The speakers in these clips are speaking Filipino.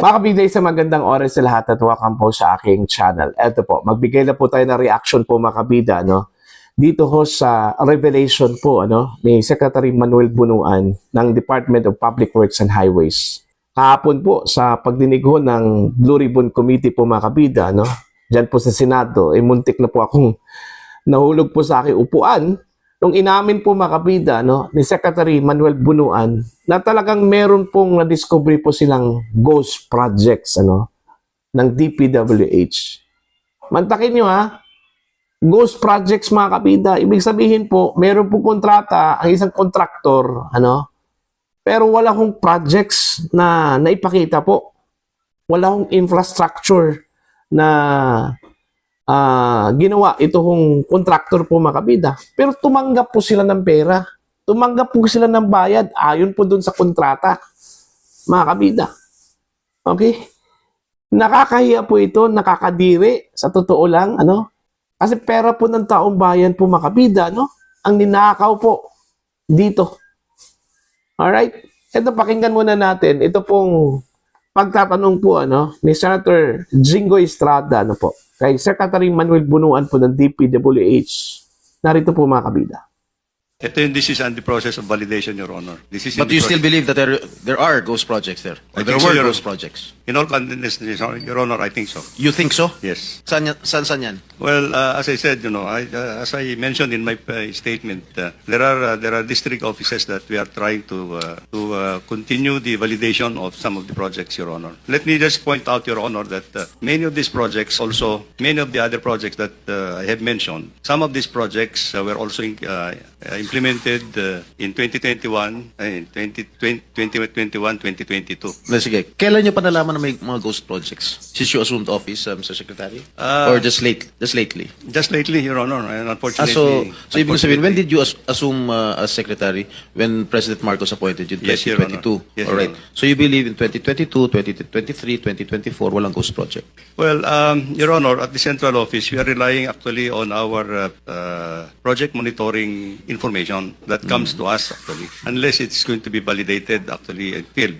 Mga kabigay sa magandang oras sa lahat at welcome po sa aking channel. Eto po, magbigay na po tayo ng reaction po mga kabida, no? Dito ho sa revelation po ni Secretary Manuel Bunuan ng Department of Public Works and Highways. Kahapon po sa pagdinig ho ng Blue Ribbon Committee po mga kabida, no? Diyan po sa Senado, muntik na po akong nahulog po sa aking upuan nung inamin po mga kabida, no, ni Secretary Manuel Bunuan na talagang meron pong na-discovery po silang ghost projects ng DPWH. Mantakin nyo ha, ghost projects mga kabida, ibig sabihin po, meron po kontrata ang isang kontraktor, pero wala hong projects na naipakita po. Wala hong infrastructure na ginawa itong contractor po mga kabida. Pero tumanggap po sila ng pera. Tumanggap po sila ng bayad ayon po dun sa kontrata. Mga kabida. Okay? Nakakahiya po ito, nakakadiri sa totoo lang, Kasi pera po ng taong bayan po mga kabida, ang ninakaw po dito. Alright? Ito pakinggan muna natin. Ito pong pagtatanong po ni Senator Jingo Estrada po kay Secretary Manuel Bunuan po ng DPWH. Narito po mga kabida. This is on the process of validation, Your Honor. But do you still believe that there are ghost projects there? Or there were ghost projects? In all candidness, Your Honor, I think so. You think so? Yes. Saan yan? Well, as I said, as I mentioned in my statement, there are district offices that we are trying to continue the validation of some of the projects, Your Honor. Let me just point out, Your Honor, that many of these projects, also many of the other projects that I have mentioned, some of these projects were also implemented in 2021, 2022. Sige. Kailan nyo pa nalaman na may mga ghost projects? Since you assumed office, Mr. Secretary? Or just lately? Just lately, Your Honor. And unfortunately, so ibig sabihin, when did you assume as Secretary? When President Marcos appointed you in Yes, Your 2022? Honor. Yes, all right. Your Honor. So you believe in 2022, 2023, 2024, walang ghost project? Well, Your Honor, at the central office, we are relying actually on our project monitoring information that comes to us actually, unless it's going to be validated actually and filled.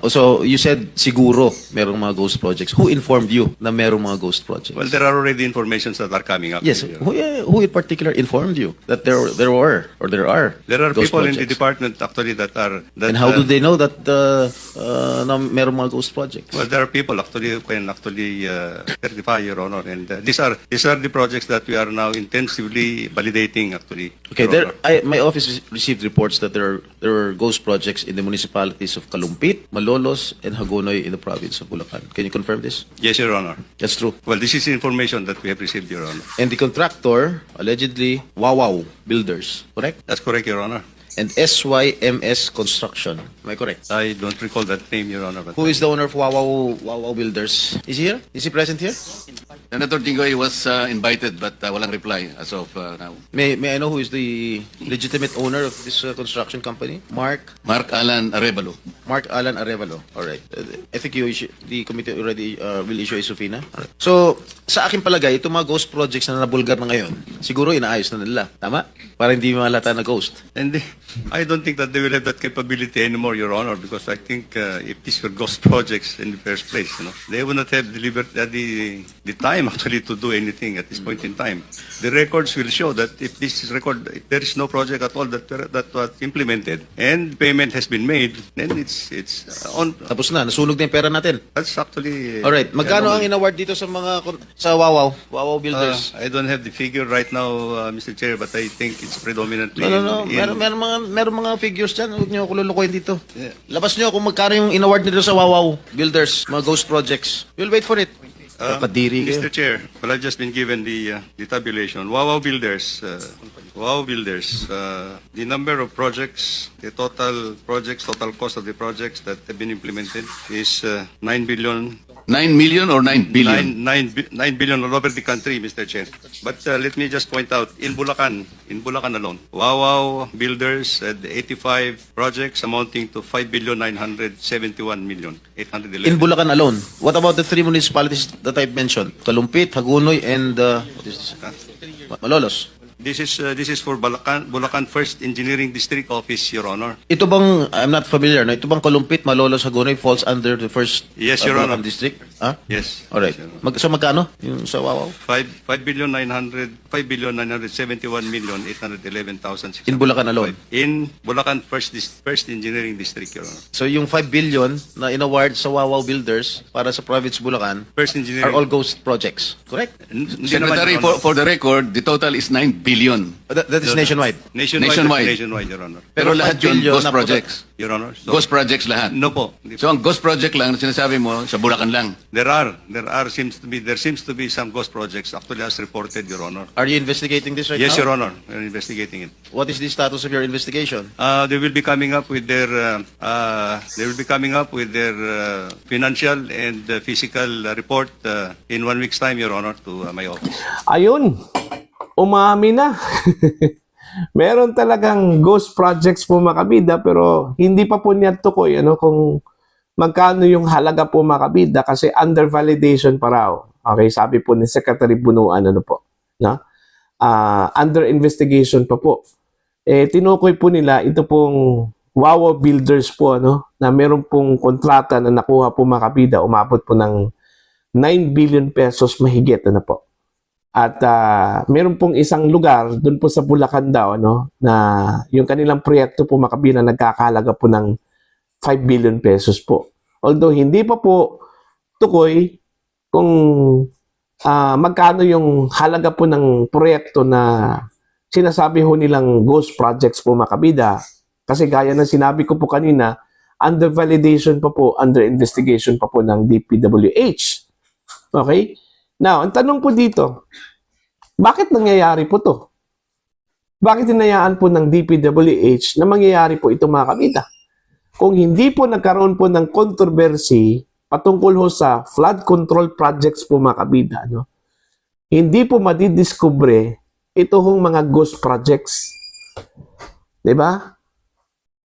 So you said siguro merong mga ghost projects. Who informed you na merong mga ghost projects? Well, there are already informations that are coming up. Yes. Who in particular informed you that there are There are ghost people in the projects? department actually that are. And how do they know that na merong mga ghost projects? Well, there are people actually who can actually certify, Your Honor, and these are the projects that we are now intensively validating actually. Okay, Your Honor. my office received reports that there are ghost projects in the municipalities of Kalumpit, Malolos, and Hagonoy in the province of Bulacan. Can you confirm this? Yes, Your Honor. That's true. Well, this is information that we have received, Your Honor. And the contractor, allegedly, Wawaw Builders, correct? That's correct, Your Honor. And SYMS Construction. Am I correct? I don't recall that name, Your Honor. But Who is the owner of Wawaw Builders? Is he here? Is he present here? Senator Jinggoy was invited but walang reply as of now. May I know who is the legitimate owner of this construction company? Mark Alan Arevalo. Arevalo. All right. I think the committee already will issue a subpoena. Alright. So, sa akin palagay, itong mga ghost projects na nabulgar na ngayon, siguro inaayos na nila. Tama? Para hindi malata na ghost. And I don't think that they will have that capability anymore, Your Honor, because I think if these were ghost projects in the first place, they would not have the time actually to do anything at this point in time. The records will show that if there is no project at all that was implemented and payment has been made, then it's on. Tapos na, nasunog na yung pera natin. That's actually. All right. Magkano ang in-award dito sa Wawaw Builders? I don't have the figure right now, Mr. Chair, but I think it's predominantly. No. Meron mga figures dyan. Huwag niyo ako lulukoyin dito. Yeah. Labas niyo kung magkano yung in-award nito sa Wawaw Builders, mga ghost projects. We'll wait for it. Kadiri kayo. Mr. Chair, well, I've just been given the tabulation. Wawaw Builders, the number of projects, the total cost of the projects that have been implemented is 9 billion. 9 million or 9 billion? 9 billion all over the country, Mr. Chair. But let me just point out, in Bulacan alone, Wawaw Builders had 85 projects amounting to 5,971,811,000. In Bulacan alone. What about the three municipalities that I've mentioned? Kalumpit, Hagonoy, and Malolos. This is for Bulacan First Engineering District Office, Your Honor. Ito bang, I'm not familiar, no? Ito bang Kalumpit, Malolo, Sagunoy falls under the first Yes, Your Bulacan Honor. district? Ha? Yes. Alright. Yes, Your Honor. So magkano? Yung sa Wawaw? 5,971,811,600. In Bulacan alone? In Bulacan First Engineering District, Your Honor. So yung 5 billion na in-award sa Wawaw Builders para sa province Bulacan First are Engineering. all ghost projects, correct? Hindi Secretary, naman, Your Honor. for the record, the total is 9 billion. That is nationwide. Nationwide, Nationwide. Your Honor. Pero 5 lahat yun, billion ghost na- projects. Your Honor. So, Ghost projects lahat. No po. Hindi po. So ang ghost project lang na sinasabi mo, sa Bulacan lang. There seems to be some ghost projects actually as reported, Your Honor. Are you investigating this right Yes, now? Your Honor. We're investigating it. What is the status of your investigation? They will be coming up with their financial and physical report in 1 week's time, Your Honor, to my office. Ayun, umami na. Meron talagang ghost projects po mga kabida, pero hindi pa po niya tukoy kung magkano yung halaga po mga kabida kasi under validation pa raw. Okay, sabi po ni Secretary Bunuan no? Under investigation pa po. Tinukoy po nila ito pong Wawa Builders po na meron pong kontrata na nakuha po mga kabida, umabot po ng 9 billion pesos mahigit po. At meron pong isang lugar doon po sa Bulacan daw na yung kanilang proyekto po makabina nagkakahalaga po ng 5 billion pesos po. Although hindi pa po tukoy kung magkano yung halaga po ng proyekto na sinasabi ho nilang ghost projects po makabida. Kasi gaya ng sinabi ko po kanina, under validation pa po, under investigation pa po ng DPWH. Okay? Now, ang tanong po dito, bakit nangyayari po to? Bakit hinayaan po ng DPWH na mangyayari po ito mga kabida? Kung hindi po nagkaroon po ng controversy patungkol ho sa flood control projects po mga kabida, hindi po madidiskubre ito hong mga ghost projects. Diba?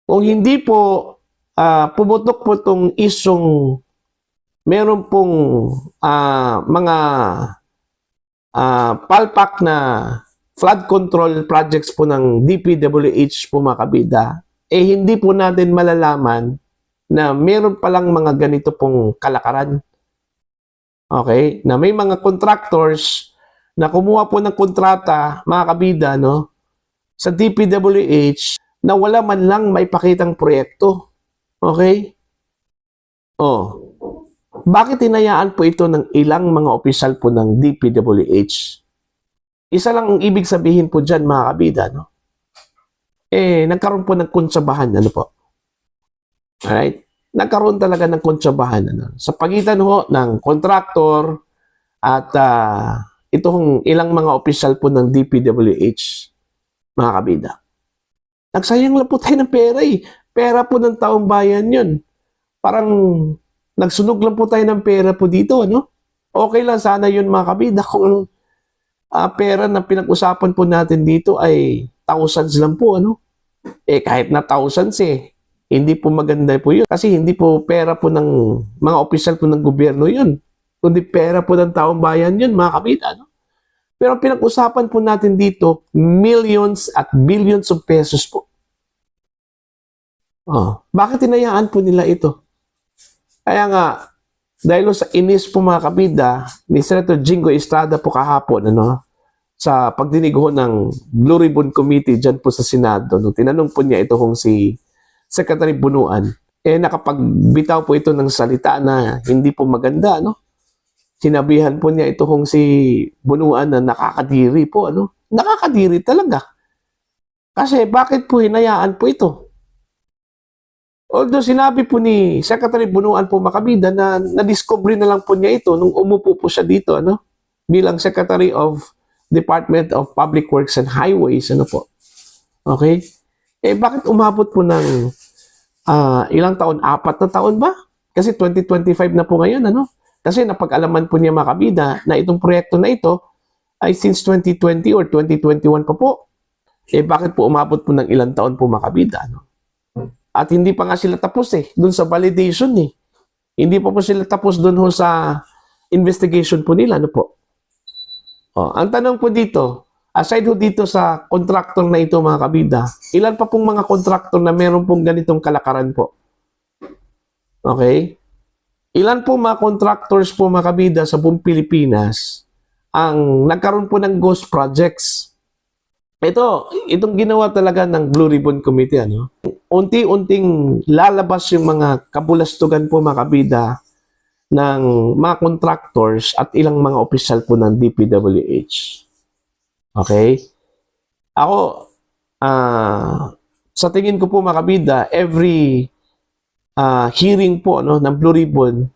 Kung hindi po pumutok po itong isyong meron pong mga palpak na flood control projects po ng DPWH po mga kabida, hindi po natin malalaman na meron palang mga ganito pong kalakaran. Okay? Na may mga contractors na kumuha po ng kontrata, mga kabida, sa DPWH na wala man lang maipakitang proyekto. Okay? Bakit hinayaan po ito ng ilang mga opisyal po ng DPWH? Isa lang ang ibig sabihin po dyan, mga kabida, nagkaroon po ng kontrabahan, po. Alright? Nagkaroon talaga ng kontrabahan, sa pagitan ho ng kontraktor at itong ilang mga opisyal po ng DPWH, mga kabida. Nagsayang lang po tayo ng pera Pera po ng taong bayan yun. Parang nagsunog lang po tayo ng pera po dito, Okay lang sana yun mga kabida kung pera na pinag-usapan po natin dito ay thousands lang po, kahit na thousands hindi po maganda po yun. Kasi hindi po pera po ng mga opisyal po ng gobyerno yun. Kundi pera po ng taong bayan yun, mga kabida, Pero pinag-usapan po natin dito, millions at billions of pesos po. Bakit hinayaan po nila ito? Kaya nga, dahil sa inis po mga kabida ni Senator Jingo Estrada po kahapon, sa pagdinig ho ng Blue Ribbon Committee dyan po sa Senado, tinanong po niya ito kung si Secretary Bunuan, nakapagbitaw po ito ng salita na hindi po maganda, Sinabihan po niya ito kung si Bunuan na nakakadiri po, Nakakadiri talaga. Kasi bakit po hinayaan po ito? Although sinabi po ni Secretary Bunuan po makabida na na-discover na lang po niya ito nung umupo po siya dito, bilang Secretary of Department of Public Works and Highways, po. Okay? Bakit umabot po ng ilang taon? 4 na taon ba? Kasi 2025 na po ngayon, Kasi napag-alaman po niya makabida na itong proyekto na ito ay since 2020 or 2021 pa po. Bakit po umabot po ng ilang taon po makabida, At hindi pa nga sila tapos doon sa validation Hindi pa po sila tapos doon sa investigation po nila, po. Ang tanong po dito, Aside ho dito sa contractor na ito mga kabida, ilan pa pong mga contractor na meron pong ganitong kalakaran po? Okay? Ilan po mga contractors po mga kabida sa buong Pilipinas ang nagkaroon po ng ghost projects? Itong ginawa talaga ng Blue Ribbon Committee, ano? Unti-unting lalabas yung mga kabulastugan po mga kabida ng mga contractors at ilang mga opisyal po ng DPWH. Okay? Ako, sa tingin ko po mga kabida, every hearing po ng Blue Ribbon,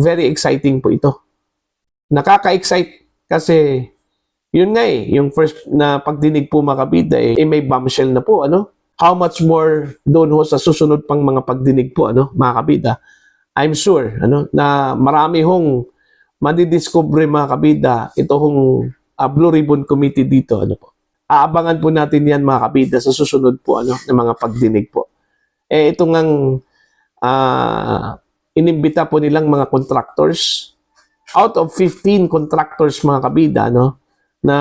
very exciting po ito. Nakaka-excite kasi yun nga yung first na pagdinig po mga kabida, may bombshell na po, ano? How much more doon ho sa susunod pang mga pagdinig po, ano, mga kabida. I'm sure, ano, na marami hong madidiscover mga kabida, ito hong Blue Ribbon Committee dito, ano po. Aabangan po natin yan mga kabida sa susunod po, ano, ng mga pagdinig po. Ito ngang inimbita po nilang mga contractors. Out of 15 contractors mga kabida, no, na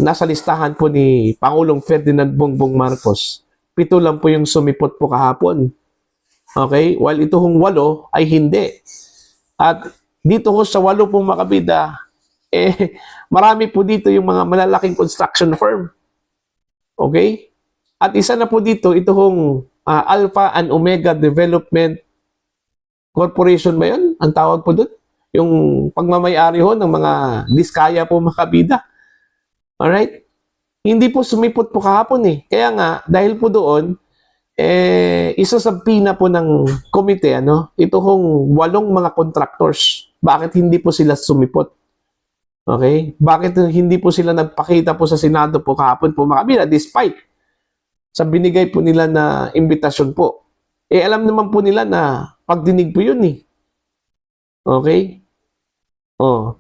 nasa listahan po ni Pangulong Ferdinand Bongbong Marcos, 7 lang po yung sumipot po kahapon. Okay? While ito hong 8 ay hindi. At dito ho sa 8 pong mga kabida, marami po dito yung mga malalaking construction firm. Okay? At isa na po dito, ito hong Alpha and Omega Development Corporation ba yun? Ang tawag po doon? Yung pagmamayari ho ng mga diskaya po mga kabida. Alright? Hindi po sumipot po kahapon eh. Kaya nga, dahil po doon, isa sa pina po ng komite, ano, ito hong 8 mga contractors. Bakit hindi po sila sumipot? Okay? Bakit hindi po sila nagpakita po sa Senado po kahapon po mga kabida despite sa binigay po nila na imbitasyon po? Alam naman po nila na pagdinig po yun eh. Okay?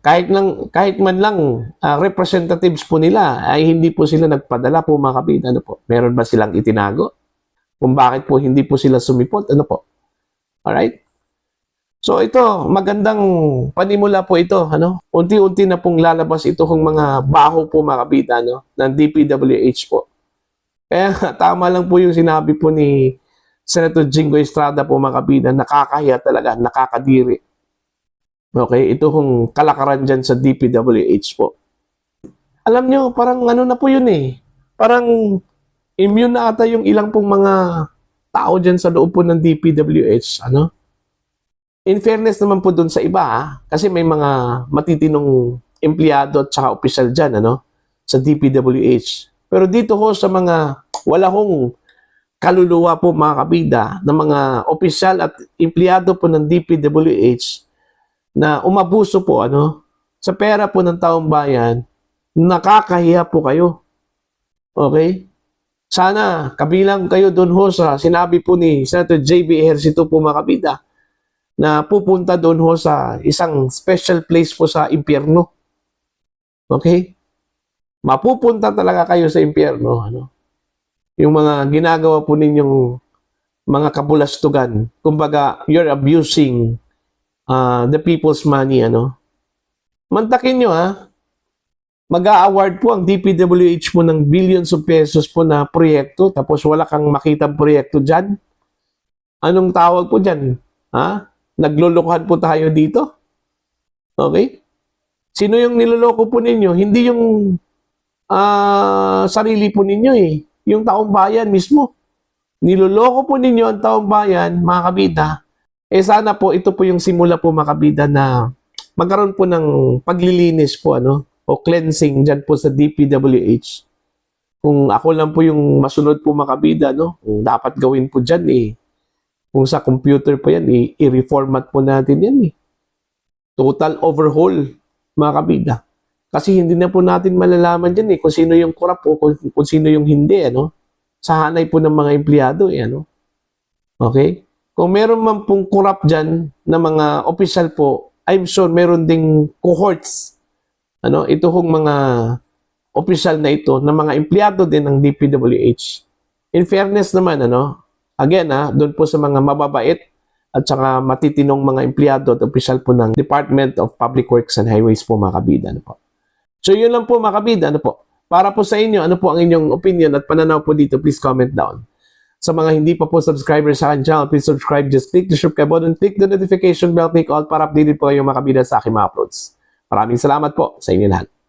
Kahit man lang representatives po nila ay hindi po sila nagpadala po mga kabida, ano po. Meron ba silang itinago? Kung bakit po hindi po sila sumipot, ano po. Alright? So ito, magandang panimula po ito, ano? Unti-unti na pong lalabas ito kung mga baho po mga kabida, no, ng DPWH po. Kaya tama lang po yung sinabi po ni Senator Jingo Estrada po mga kabida, nakakahiya talaga, nakakadiri. Okay, ito kung kalakaran dyan sa DPWH po. Alam nyo, parang ano na po yun eh. Parang immune na ata yung ilang pong mga tao dyan sa loob po ng DPWH. Ano? In fairness naman po dun sa iba, kasi may mga matitinong empleyado at saka opisyal dyan, ano, sa DPWH. Pero dito ho sa mga wala hong kaluluwa po mga kabida ng mga opisyal at empleyado po ng DPWH na umabuso po ano sa pera po ng taong bayan, nakakahiya po kayo. Okay? Sana kabilang kayo doon ho sa sinabi po ni Senator JB Ejercito po mga kabida na pupunta doon ho sa isang special place po sa impyerno. Okay? Mapupunta talaga kayo sa impyerno, ano? Yung mga ginagawa po ninyong mga kabulastugan. Kumbaga, you're abusing the people's money, ano? Mantakin nyo, ha? Mag-a-award po ang DPWH po ng billions of pesos po na proyekto, tapos wala kang makitang proyekto dyan. Anong tawag po dyan? Ha? Naglulukuhan po tayo dito? Okay? Sino yung niloloko po ninyo? Hindi yung sarili po ninyo eh. Yung taong bayan mismo. Niloloko po ninyo ang taong bayan, mga kabida. Sana po, ito po yung simula po mga kabida na magkaroon po ng paglilinis po, ano, o cleansing dyan po sa DPWH. Kung ako lang po yung masunod po mga kabida, no, kung dapat gawin po dyan kung sa computer po yan, i-reformat po natin yan Total overhaul, mga kabida. Kasi hindi na po natin malalaman dyan kung sino yung corrupt o kung sino yung hindi, ano. Sa hanay po ng mga empleyado, ano. Okay? Kung meron man pong corrupt dyan na mga opisyal po, I'm sure meron ding cohorts. Ano, ito hong mga opisyal na ito, na mga empleyado din ng DPWH. In fairness naman, ano, again, doon po sa mga mababait at saka matitinong mga empleyado at opisyal po ng Department of Public Works and Highways po mga kabida, ano po. So yun lang po mga kabida, ano po. Para po sa inyo, ano po ang inyong opinion at pananaw po dito, please comment down. Sa mga hindi pa po subscriber sa akin channel, please subscribe. Just click the subscribe button, click the notification bell, click all para updated po kayong makabida sa aking mga uploads. Maraming salamat po sa inyo lahat.